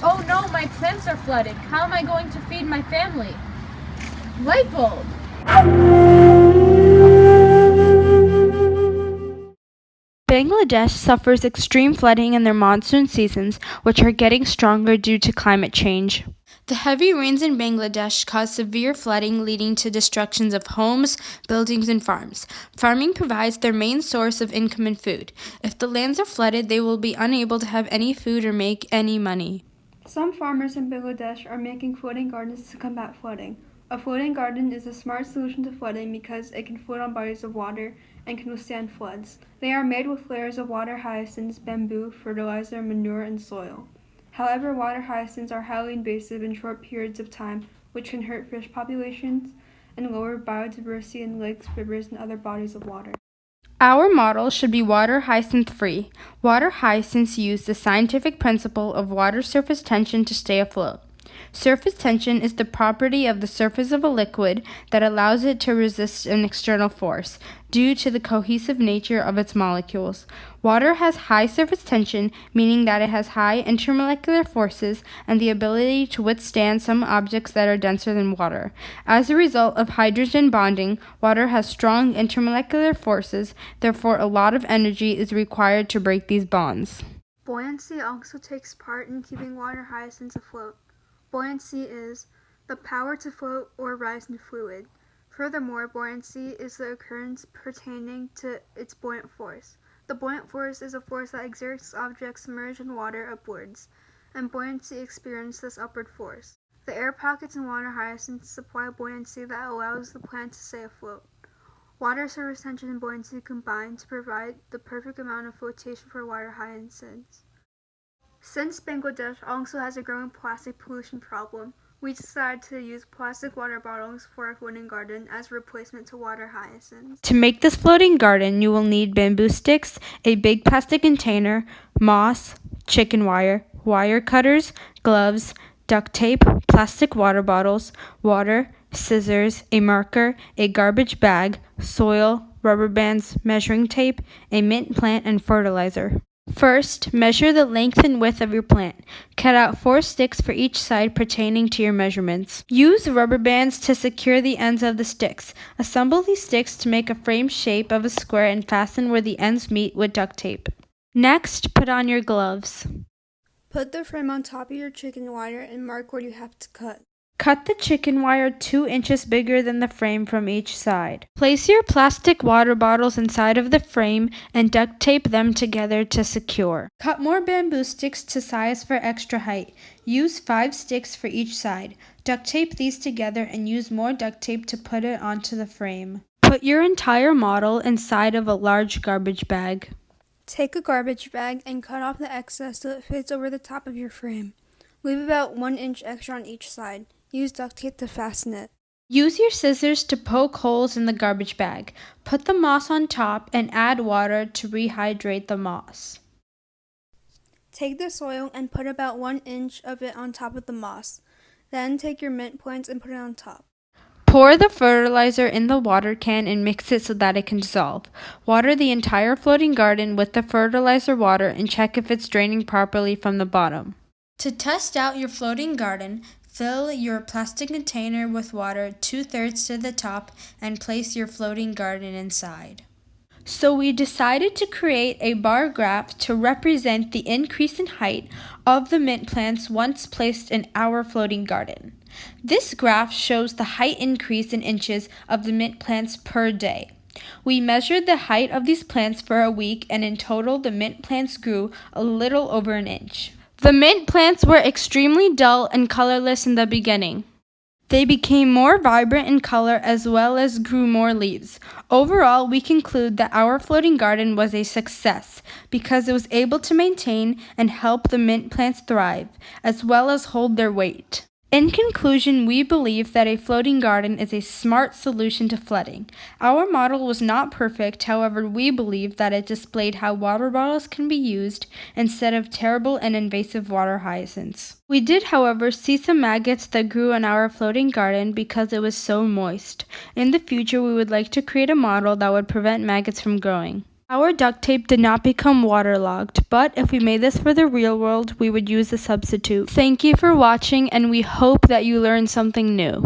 Oh no, my plants are flooded. How am I going to feed my family? Light bulb! Bangladesh suffers extreme flooding in their monsoon seasons, which are getting stronger due to climate change. The heavy rains in Bangladesh cause severe flooding, leading to destructions of homes, buildings, and farms. Farming provides their main source of income and food. If the lands are flooded, they will be unable to have any food or make any money. Some farmers in Bangladesh are making floating gardens to combat flooding. A floating garden is a smart solution to flooding because it can float on bodies of water and can withstand floods. They are made with layers of water hyacinths, bamboo, fertilizer, manure, and soil. However, water hyacinths are highly invasive in short periods of time, which can hurt fish populations and lower biodiversity in lakes, rivers, and other bodies of water. Our model should be water hyacinth free. Water hyacinths use the scientific principle of water surface tension to stay afloat. Surface tension is the property of the surface of a liquid that allows it to resist an external force due to the cohesive nature of its molecules. Water has high surface tension, meaning that it has high intermolecular forces and the ability to withstand some objects that are denser than water. As a result of hydrogen bonding, water has strong intermolecular forces, therefore a lot of energy is required to break these bonds. Buoyancy also takes part in keeping water hyacinths afloat. Buoyancy is the power to float or rise in fluid. Furthermore, buoyancy is the occurrence pertaining to its buoyant force. The buoyant force is a force that exerts objects submerged in water upwards, and buoyancy experiences this upward force. The air pockets in water hyacinths supply buoyancy that allows the plant to stay afloat. Water surface tension and buoyancy combine to provide the perfect amount of flotation for water hyacinths. Since Bangladesh also has a growing plastic pollution problem, we decided to use plastic water bottles for our floating garden as a replacement to water hyacinths. To make this floating garden, you will need bamboo sticks, a big plastic container, moss, chicken wire, wire cutters, gloves, duct tape, plastic water bottles, water, scissors, a marker, a garbage bag, soil, rubber bands, measuring tape, a mint plant, and fertilizer. First, measure the length and width of your plant. Cut out 4 sticks for each side pertaining to your measurements. Use rubber bands to secure the ends of the sticks. Assemble these sticks to make a frame shape of a square and fasten where the ends meet with duct tape. Next, put on your gloves. Put the frame on top of your chicken wire and mark where you have to cut. Cut the chicken wire 2 inches bigger than the frame from each side. Place your plastic water bottles inside of the frame and duct tape them together to secure. Cut more bamboo sticks to size for extra height. Use 5 sticks for each side. Duct tape these together and use more duct tape to put it onto the frame. Put your entire model inside of a large garbage bag. Take a garbage bag and cut off the excess so it fits over the top of your frame. Leave about 1 inch extra on each side. Use duct tape to fasten it. Use your scissors to poke holes in the garbage bag. Put the moss on top and add water to rehydrate the moss. Take the soil and put about 1 inch of it on top of the moss. Then take your mint plants and put it on top. Pour the fertilizer in the water can and mix it so that it can dissolve. Water the entire floating garden with the fertilizer water and check if it's draining properly from the bottom. To test out your floating garden, fill your plastic container with water 2/3 to the top and place your floating garden inside. So we decided to create a bar graph to represent the increase in height of the mint plants once placed in our floating garden. This graph shows the height increase in inches of the mint plants per day. We measured the height of these plants for a week, and in total the mint plants grew a little over an inch. The mint plants were extremely dull and colorless in the beginning. They became more vibrant in color as well as grew more leaves. Overall, we conclude that our floating garden was a success because it was able to maintain and help the mint plants thrive, as well as hold their weight. In conclusion, we believe that a floating garden is a smart solution to flooding. Our model was not perfect, however, we believe that it displayed how water bottles can be used instead of terrible and invasive water hyacinths. We did, however, see some maggots that grew in our floating garden because it was so moist. In the future, we would like to create a model that would prevent maggots from growing. Our duct tape did not become waterlogged, but if we made this for the real world, we would use a substitute. Thank you for watching, and we hope that you learned something new.